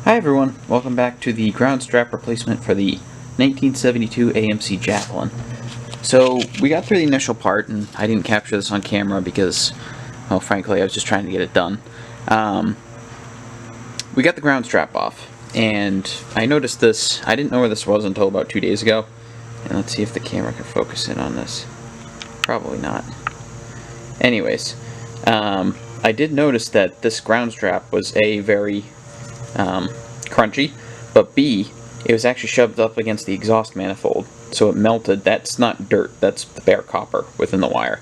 Hi everyone, welcome back to the ground strap replacement for the 1972 AMC Javelin. So we got through the initial part, and I didn't capture this on camera because, well, frankly, I was just trying to get it done. We got the ground strap off, and I noticed this. I didn't know where this was until about 2 days ago. And let's see if the camera can focus in on this. Probably not. Anyways, I did notice that this ground strap was A, very crunchy, but B, it was actually shoved up against the exhaust manifold, so it melted. That's not dirt, that's the bare copper within the wire.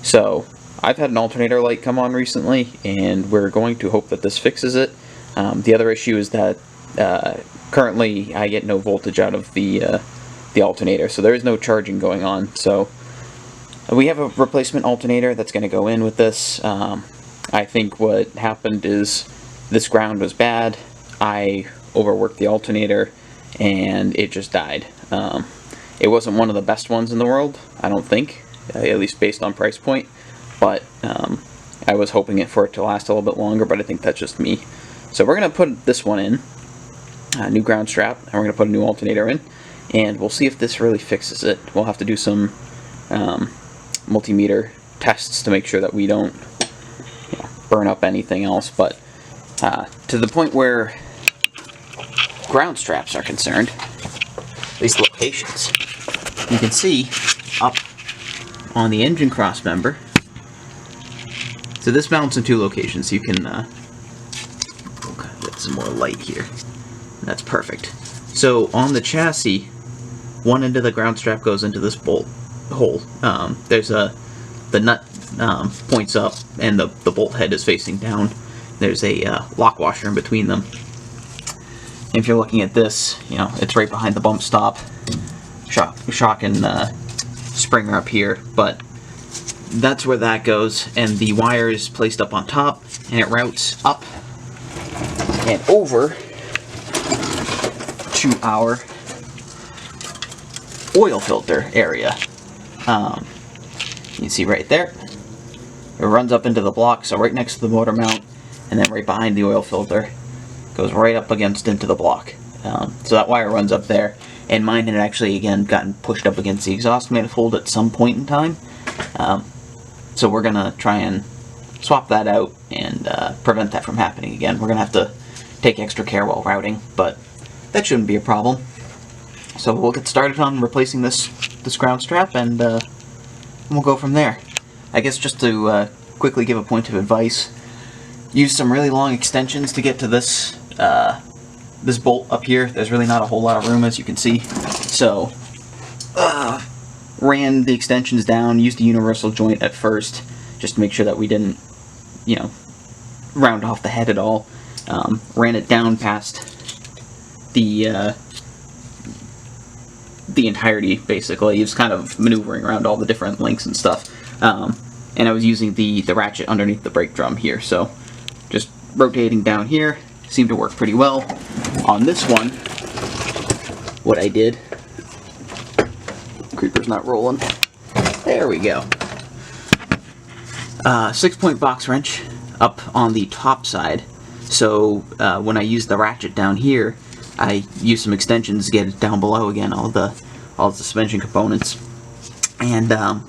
So I've had an alternator light come on recently, and we're going to hope that this fixes it. The other issue is that currently I get no voltage out of the alternator, so there is no charging going on. So we have a replacement alternator that's going to go in with this. I think what happened is this ground was bad. I overworked the alternator and it just died. It wasn't one of the best ones in the world, I don't think, at least based on price point, but I was hoping for it to last a little bit longer, but I think that's just me. So we're going to put this one in, a new ground strap, and we're going to put a new alternator in, and we'll see if this really fixes it. We'll have to do some multimeter tests to make sure that we don't burn up anything else, but to the point where ground straps are concerned, these locations, you can see up on the engine cross member. So this mounts in two locations. You can get some more light here. That's perfect. So on the chassis, one end of the ground strap goes into this bolt hole. There's the nut points up, and the bolt head is facing down. There's a lock washer in between them. If you're looking at this, it's right behind the bump stop. Shock and springer up here, but that's where that goes, and the wire is placed up on top, and it routes up and over to our oil filter area. You can see right there, it runs up into the block, so right next to the motor mount, and then right behind the oil filter, goes right up against into the block. So that wire runs up there, and mine had actually again gotten pushed up against the exhaust manifold at some point in time. So we're gonna try and swap that out and prevent that from happening again. We're gonna have to take extra care while routing, but that shouldn't be a problem. So we'll get started on replacing this ground strap, and we'll go from there. I guess just to quickly give a point of advice, use some really long extensions to get to this this bolt up here. There's really not a whole lot of room, as you can see. So ran the extensions down, used a universal joint at first, just to make sure that we didn't, round off the head at all. Ran it down past the entirety, basically. He was kind of maneuvering around all the different links and stuff. And I was using the ratchet underneath the brake drum here, so just rotating down here seemed to work pretty well. On this one, what I did, creeper's not rolling, there we go. 6-point box wrench up on the top side, so when I use the ratchet down here, I use some extensions to get it down below again, all the suspension components. And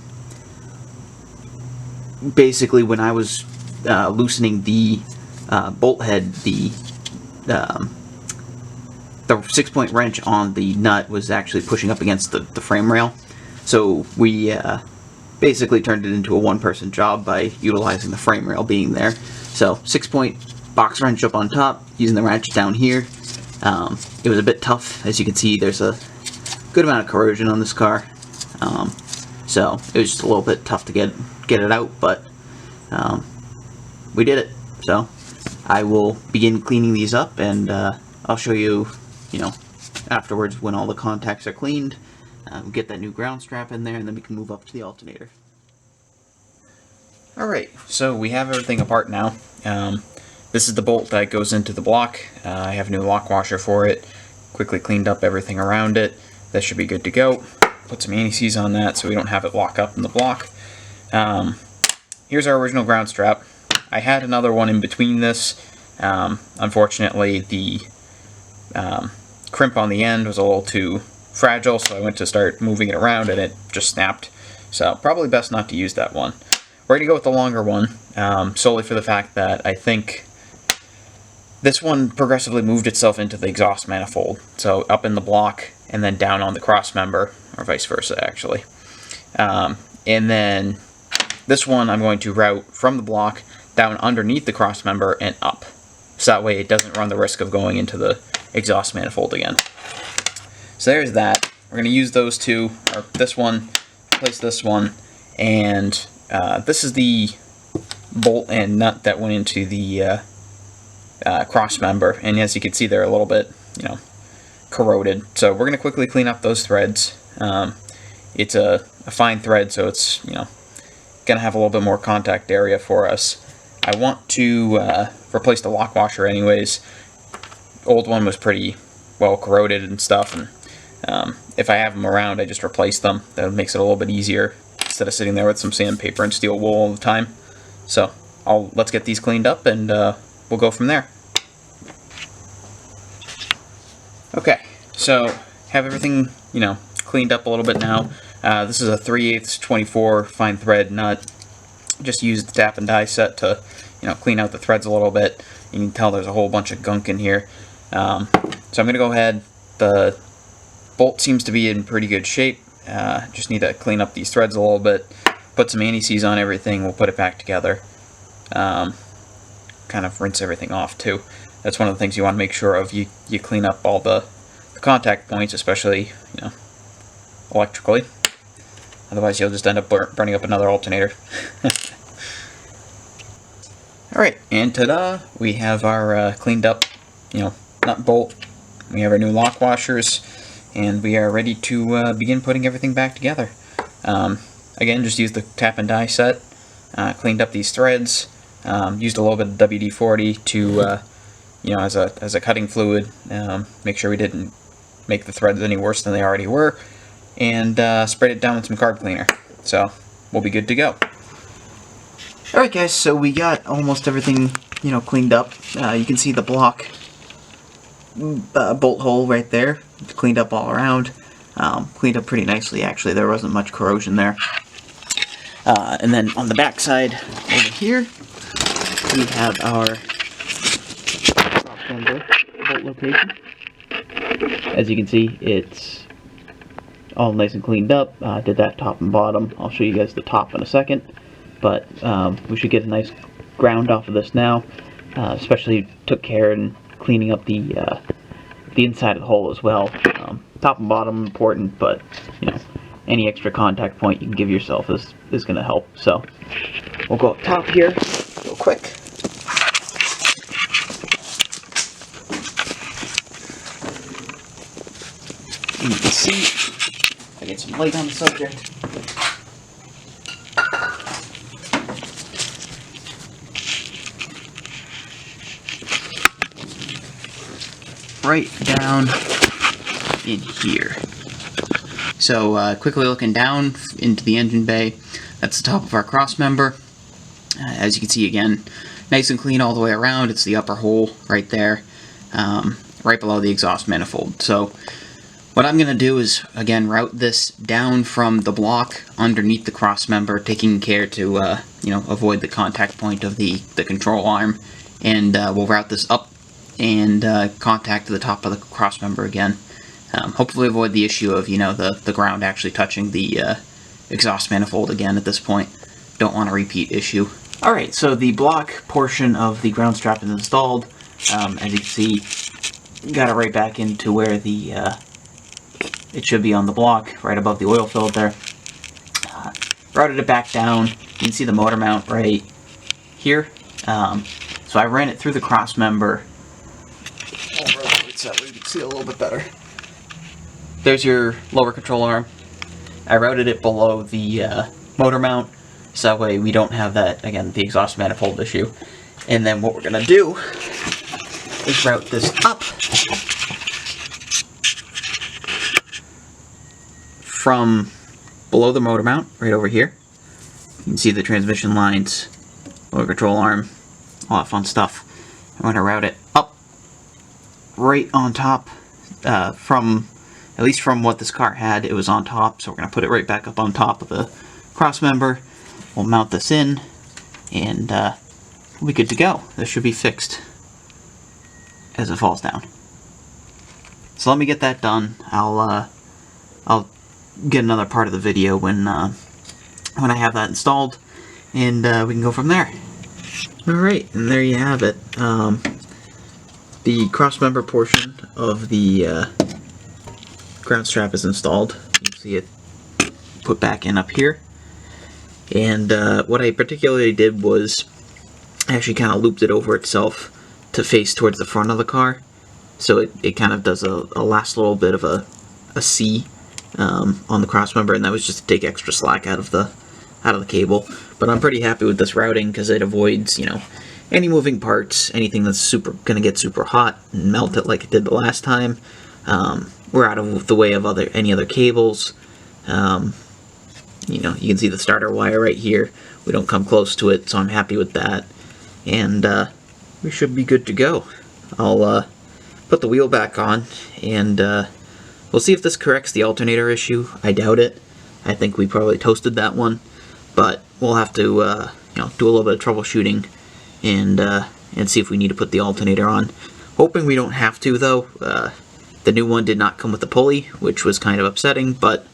basically when I was loosening the bolt head, the 6-point wrench on the nut was actually pushing up against the frame rail. So we basically turned it into a one-person job by utilizing the frame rail being there. So 6-point box wrench up on top, using the ratchet down here. It was a bit tough. As you can see, there's a good amount of corrosion on this car. So it was just a little bit tough to get it out, but we did it. So I will begin cleaning these up, and I'll show you, afterwards when all the contacts are cleaned. We'll get that new ground strap in there, and then we can move up to the alternator. Alright, so we have everything apart now. This is the bolt that goes into the block. I have a new lock washer for it. Quickly cleaned up everything around it. That should be good to go. Put some anti-seize on that so we don't have it lock up in the block. Here's our original ground strap. I had another one in between this. Unfortunately, the crimp on the end was a little too fragile, so I went to start moving it around and it just snapped. So probably best not to use that one. We're going to go with the longer one, solely for the fact that I think this one progressively moved itself into the exhaust manifold. So up in the block and then down on the cross member, or vice versa actually. And then this one I'm going to route from the block down underneath the cross member and up. So that way it doesn't run the risk of going into the exhaust manifold again. So there's that. We're going to use those two, or this one, replace this one, and this is the bolt and nut that went into the cross member, and as you can see they're a little bit, corroded. So we're going to quickly clean up those threads. It's a fine thread, so it's going to have a little bit more contact area for us. I want to replace the lock washer anyways. Old one was pretty well corroded and stuff, and if I have them around I just replace them. That makes it a little bit easier instead of sitting there with some sandpaper and steel wool all the time. So let's get these cleaned up and we'll go from there. Okay, so have everything cleaned up a little bit now. This is a 3/8 24 fine thread nut. Just use the tap and die set to clean out the threads a little bit. You can tell there's a whole bunch of gunk in here. So I'm going to go ahead. The bolt seems to be in pretty good shape. Just need to clean up these threads a little bit. Put some anti-seize on everything. We'll put it back together. Kind of rinse everything off too. That's one of the things you want to make sure of. You clean up all the contact points, especially electrically. Otherwise you'll just end up burning up another alternator. Alright, and ta-da! We have our cleaned up nut bolt. We have our new lock washers, and we are ready to begin putting everything back together. Again, just use the tap and die set. Cleaned up these threads. Used a little bit of WD-40 to as a cutting fluid. Make sure we didn't make the threads any worse than they already were, and sprayed it down with some carb cleaner. So we'll be good to go. Alright guys, so we got almost everything cleaned up. You can see the block bolt hole right there. It's cleaned up all around. Cleaned up pretty nicely actually. There wasn't much corrosion there. And then on the back side over here we have our cross member bolt location. As you can see, it's all nice and cleaned up. Did that top and bottom. I'll show you guys the top in a second. But we should get a nice ground off of this now. Especially took care in cleaning up the inside of the hole as well. Top and bottom important, but any extra contact point you can give yourself is going to help. So we'll go up top here real quick. And you can see, if I get some light on the subject. Right down in here. So quickly looking down into the engine bay, that's the top of our cross member. As you can see again, nice and clean all the way around. It's the upper hole right there, right below the exhaust manifold. So what I'm going to do is again route this down from the block underneath the cross member, taking care to avoid the contact point of the control arm, and we'll route this up and contact the top of the cross member again. Hopefully avoid the issue of the ground actually touching the exhaust manifold again at this point. Don't want a repeat issue. Alright, so the block portion of the ground strap is installed. As you can see, got it right back into where the it should be on the block, right above the oil filter. Routed it back down. You can see the motor mount right here. So I ran it through the cross member. I'll rotate it so that way you can see it a little bit better. There's your lower control arm. I routed it below the motor mount, so that way we don't have that, again, the exhaust manifold issue. And then what we're going to do is route this up from below the motor mount, right over here. You can see the transmission lines, lower control arm, all that fun stuff. I'm going to route it up right on top, at least from what this car had, it was on top, so we're going to put it right back up on top of the cross member. We'll mount this in, and we'll be good to go. This should be fixed as it falls down. So let me get that done. I'll get another part of the video when I have that installed, and we can go from there. Alright, and there you have it. The crossmember portion of the ground strap is installed. You can see it put back in up here. And what I particularly did was I actually kind of looped it over itself to face towards the front of the car. So it kind of does a last little bit of a C on the crossmember, and that was just to take extra slack out of the cable. But I'm pretty happy with this routing because it avoids, you know, any moving parts, anything that's gonna get super hot and melt it like it did the last time. We're out of the way of any other cables. You know, you can see the starter wire right here. We don't come close to it, so I'm happy with that. And we should be good to go. I'll put the wheel back on, and we'll see if this corrects the alternator issue. I doubt it. I think we probably toasted that one, but we'll have to you know, do a little bit of troubleshooting and see if we need to put the alternator on. Hoping we don't have to, though. The new one did not come with the pulley, which was kind of upsetting, but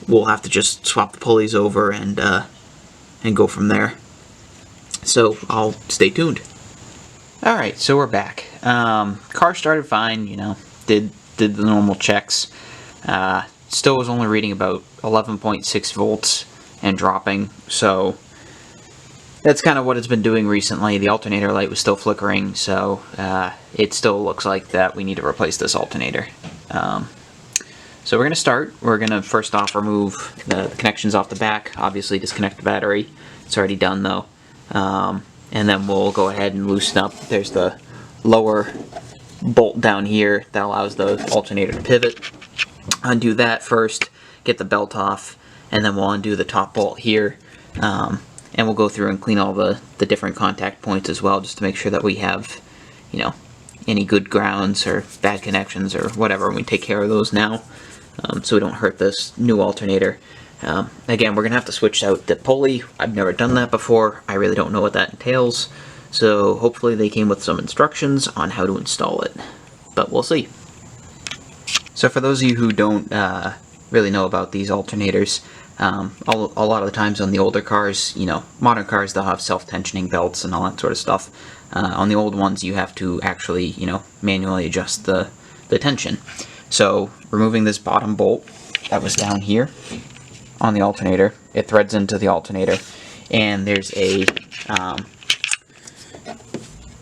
we'll have to just swap the pulleys over and go from there. So I'll stay tuned. Alright, so we're back. Car started fine, you know, did the normal checks. Still was only reading about 11.6 volts and dropping, so that's kind of what it's been doing recently. The alternator light was still flickering, so it still looks like that we need to replace this alternator. So we're going to start. We're going to first off remove the connections off the back, obviously disconnect the battery. It's already done though. And then we'll go ahead and loosen up. There's the lower bolt down here that allows the alternator to pivot. Undo that first, get the belt off, and then we'll undo the top bolt here. And we'll go through and clean all the different contact points as well, just to make sure that we have, you know, any good grounds or bad connections or whatever, and we take care of those now, so we don't hurt this new alternator. Again, we're going to have to switch out the pulley. I've never done that before. I really don't know what that entails, so hopefully they came with some instructions on how to install it, but we'll see. So for those of you who don't really know about these alternators, a lot of the times on the older cars, you know, modern cars, they'll have self-tensioning belts and all that sort of stuff. On the old ones, you have to actually, you know, manually adjust the tension. So removing this bottom bolt that was down here on the alternator, it threads into the alternator, and there's a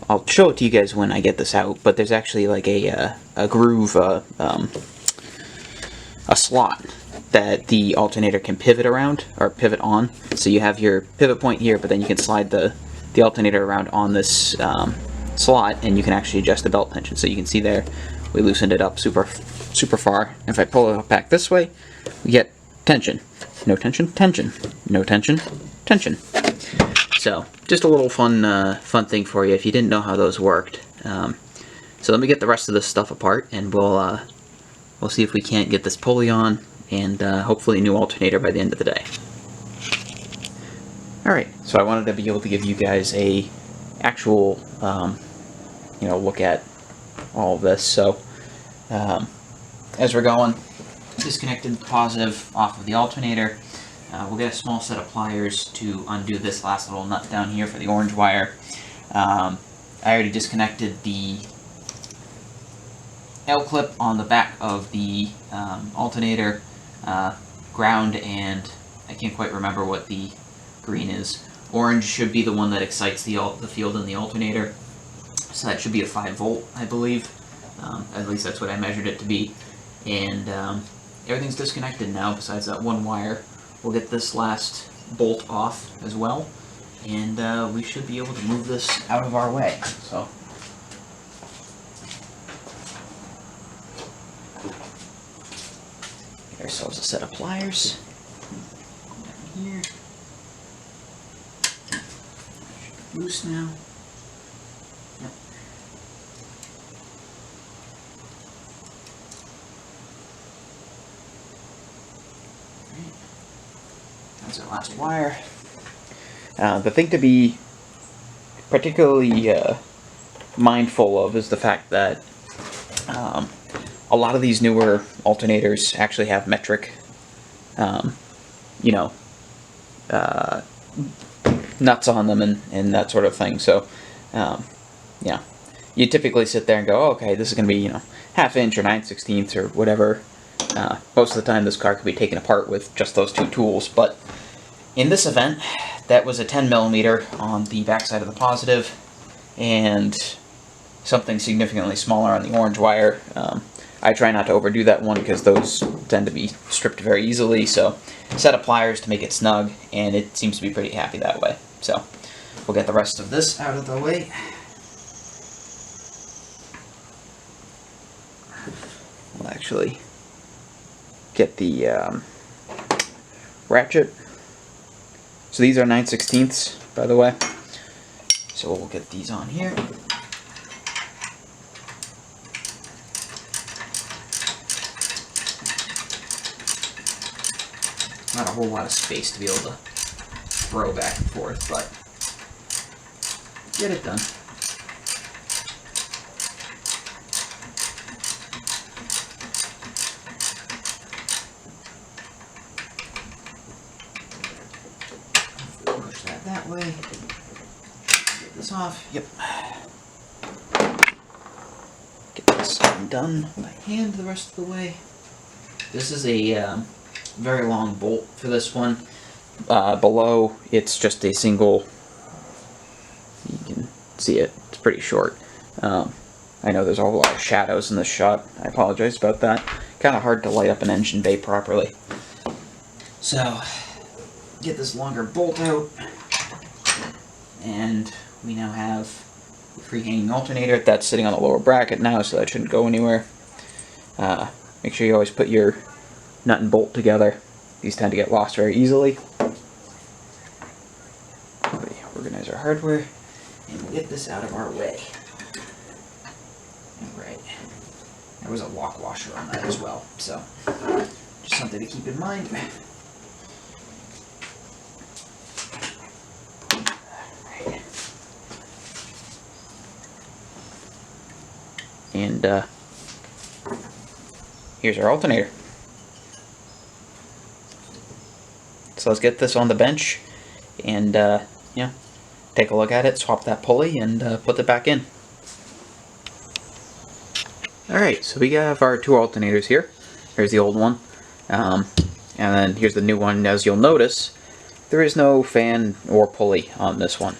I'll show it to you guys when I get this out, but there's actually like a groove, a slot that the alternator can pivot around, or pivot on. So you have your pivot point here, but then you can slide the alternator around on this slot, and you can actually adjust the belt tension. So you can see there, we loosened it up super far. If I pull it back this way, we get tension. No tension, tension. No tension, tension. So just a little fun thing for you if you didn't know how those worked. So let me get the rest of this stuff apart, and we'll see if we can't get this pulley on, and hopefully a new alternator by the end of the day. Alright, so I wanted to be able to give you guys a actual you know, look at all of this. So as we're going, disconnected the positive off of the alternator. We'll get a small set of pliers to undo this last little nut down here for the orange wire. I already disconnected the L-clip on the back of the alternator, ground, and I can't quite remember what the green is. Orange should be the one that excites the field in the alternator, so that should be a 5 volt, I believe. At least that's what I measured it to be. And everything's disconnected now besides that one wire. We'll get this last bolt off as well, and we should be able to move this out of our way. So get ourselves a set of pliers. Down here. Loose now. Yep. That's our last wire. The thing to be particularly mindful of is the fact that a lot of these newer alternators actually have metric, you know, nuts on them and that sort of thing. So, yeah, you typically sit there and go, oh, okay, this is going to be, you know, 1/2 inch or 9/16 or whatever. Most of the time this car could be taken apart with just those two tools, but in this event, that was a 10mm on the backside of the positive, and something significantly smaller on the orange wire. I try not to overdo that one because those tend to be stripped very easily, so set of pliers to make it snug, and it seems to be pretty happy that way. So we'll get the rest of this out of the way. We'll actually get the ratchet. So these are 9/16, by the way. So we'll get these on here. Not a whole lot of space to be able to throw back and forth, but get it done. Push that way. Get this off. Yep. Get this undone by hand the rest of the way. This is a very long bolt for this one. Below, it's just a single. You can see it. It's pretty short. I know there's a whole lot of shadows in this shot. I apologize about that. Kind of hard to light up an engine bay properly. So, get this longer bolt out, and we now have the free-hanging alternator that's sitting on the lower bracket now, so that shouldn't go anywhere. Make sure you always put your nut and bolt together. These tend to get lost very easily. We organize our hardware, and we'll get this out of our way. Alright. There was a lock washer on that as well, so just something to keep in mind. And here's our alternator. So let's get this on the bench and yeah, take a look at it, swap that pulley, and put it back in. Alright, so we have our two alternators here. Here's the old one, and then here's the new one. As you'll notice, there is no fan or pulley on this one.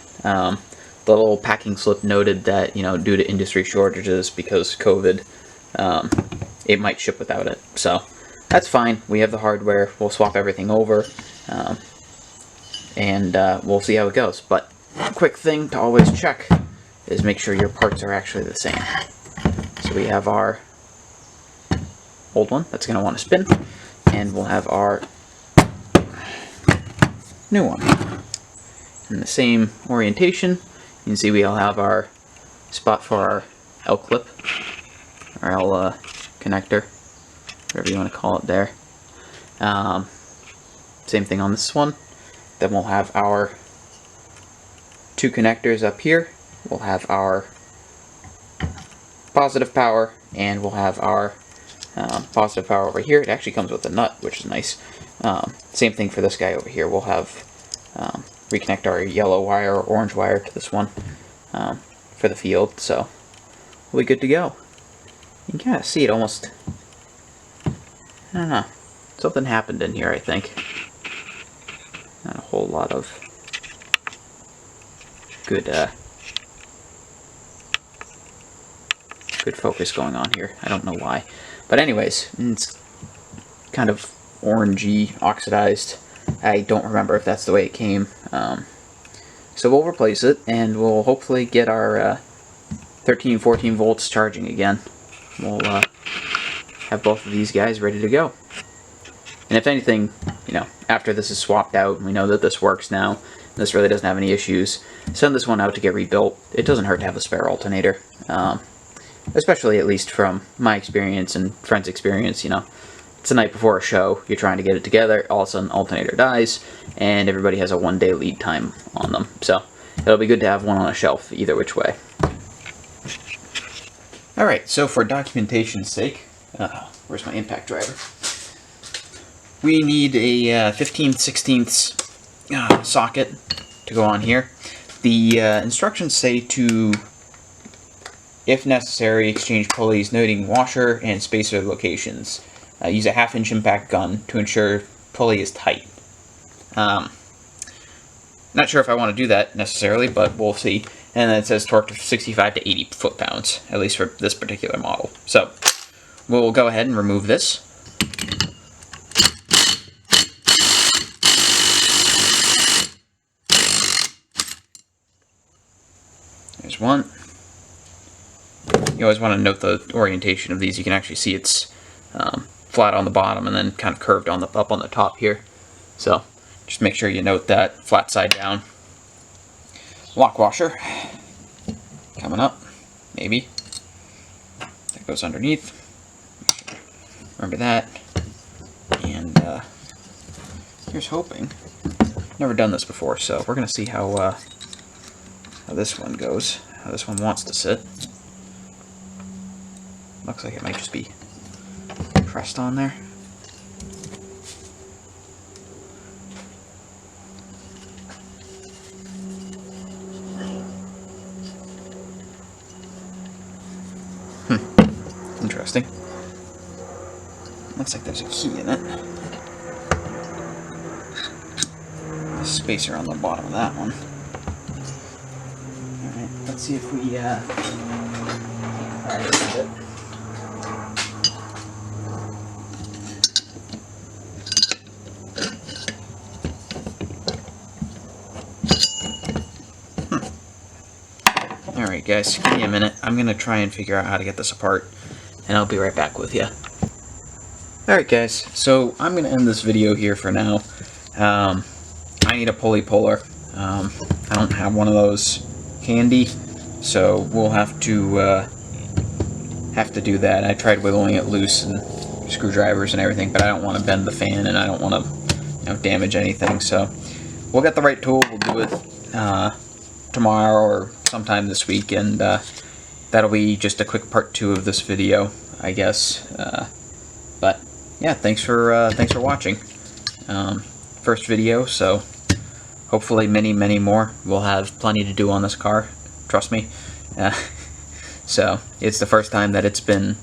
The little packing slip noted that, you know, due to industry shortages because COVID, it might ship without it. So that's fine. We have the hardware. We'll swap everything over, and we'll see how it goes. But a quick thing to always check is make sure your parts are actually the same. So we have our old one that's going to want to spin, and we'll have our new one in the same orientation. You can see we all have our spot for our L clip, or L connector, whatever you want to call it there. Same thing on this one. Then we'll have our two connectors up here. We'll have our positive power, and we'll have our positive power over here. It actually comes with a nut, which is nice. Same thing for this guy over here. We'll have reconnect our yellow wire or orange wire to this one for the field, so we'll be good to go. You can kind of see it almost, I don't know, something happened in here, I think. Not a whole lot of good good focus going on here. I don't know why. But anyways, it's kind of orangey, oxidized. I don't remember if that's the way it came. So we'll replace it, and we'll hopefully get our 13, 14 volts charging again. We'll have both of these guys ready to go. And if anything, you know, after this is swapped out, and we know that this works now, this really doesn't have any issues, send this one out to get rebuilt. It doesn't hurt to have a spare alternator. Especially, at least from my experience and friends' experience, you know. it's the night before a show, you're trying to get it together, all of a sudden alternator dies, and everybody has a 1-day lead time on them. So it'll be good to have one on a shelf either which way. Alright, so for documentation's sake, where's my impact driver? We need a 15/16 socket to go on here. The instructions say to, if necessary, exchange pulleys noting washer and spacer locations. Use a 1/2-inch impact gun to ensure pulley is tight. Not sure if I want to do that necessarily, but we'll see. And then it says torque to 65 to 80 foot-pounds, at least for this particular model. So we'll go ahead and remove this. There's one. You always want to note the orientation of these. You can actually see it's flat on the bottom and then kind of curved on up on the top here. So just make sure you note that, flat side down. Lock washer coming up, maybe. That goes underneath. Remember that. And here's hoping. Never done this before, so we're gonna see how this one goes. How this one wants to sit. Looks like it might just be pressed on there. Interesting. Looks like there's a key in it. A spacer on the bottom of that one. Alright, let's see if we alright, that's it. Alright guys, give me a minute. I'm going to try and figure out how to get this apart, and I'll be right back with you. Alright guys, so I'm going to end this video here for now. I need a pulley puller. I don't have one of those handy, so we'll have to do that. I tried wiggling it loose and screwdrivers and everything, but I don't want to bend the fan and I don't want to damage anything, so we'll get the right tool. We'll do it tomorrow or sometime this week, and that'll be just a quick part 2 of this video, I guess. But yeah, thanks for watching. First video, so hopefully many more. We'll have plenty to do on this car, trust me. So it's the first time that it's been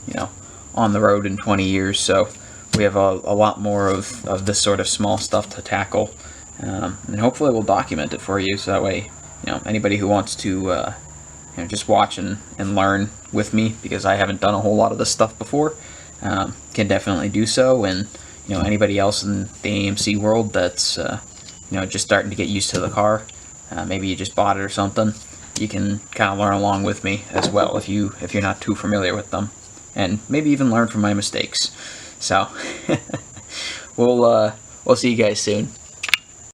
on the road in 20 years, so we have a lot more of this sort of small stuff to tackle, and hopefully we'll document it for you, so that way anybody who wants to just watch and learn with me, because I haven't done a whole lot of this stuff before, can definitely do so. And anybody else in the AMC world that's just starting to get used to the car, maybe you just bought it or something, you can kind of learn along with me as well if you're not too familiar with them, and maybe even learn from my mistakes. So we'll see you guys soon.